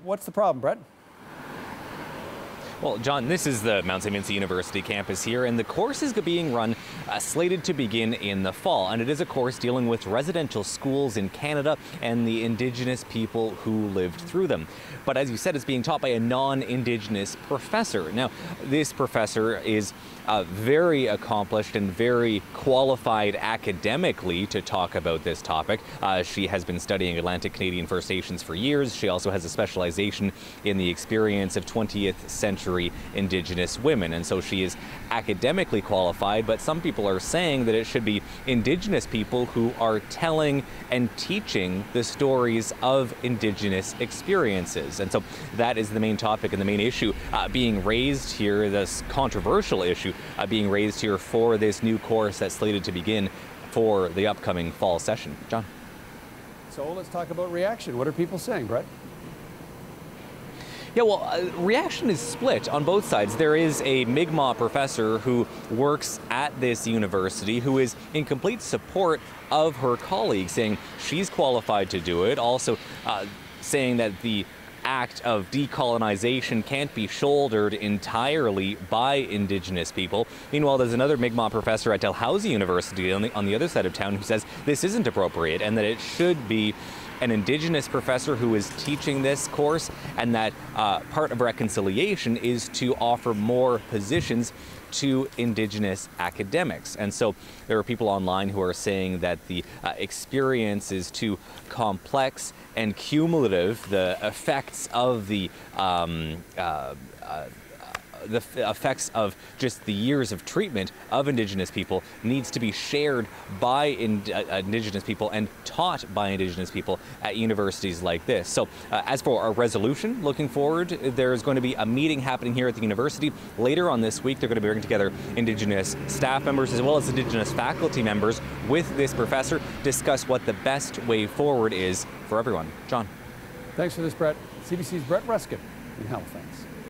What's the problem, Brett? Well, John, this is the Mount St. Vincent University campus here, and the course is being run slated to begin in the fall. And it is a course dealing with residential schools in Canada and the Indigenous people who lived through them. But as you said, it's being taught by a non-Indigenous professor. Now, this professor is very accomplished and very qualified academically to talk about this topic. She has been studying Atlantic Canadian First Nations for years. She also has a specialization in the experience of 20th century Indigenous women, and so she is academically qualified, but some people are saying that it should be Indigenous people who are telling and teaching the stories of Indigenous experiences. And so that is the main topic and the main issue being raised here, this controversial issue being raised here for this new course that's slated to begin for the upcoming fall session. John? So let's talk about reaction. What are people saying, Brett? Yeah, well, reaction is split on both sides. There is a Mi'kmaq professor who works at this university who is in complete support of her colleague, saying she's qualified to do it, also saying that the act of decolonization can't be shouldered entirely by Indigenous people. Meanwhile, there's another Mi'kmaq professor at Dalhousie University on the other side of town who says this isn't appropriate and that it should be an Indigenous professor who is teaching this course, and that part of reconciliation is to offer more positions to Indigenous academics. And so there are people online who are saying that the experience is too complex and cumulative. The effects of the effects of just the years of treatment of Indigenous people needs to be shared by Indigenous people and taught by Indigenous people at universities like this. So as for our resolution, looking forward, there's going to be a meeting happening here at the university later on this week. They're going to bring together Indigenous staff members as well as Indigenous faculty members with this professor, discuss what the best way forward is for everyone. John? Thanks for this, Brett. CBC's Brett Ruskin in Halifax.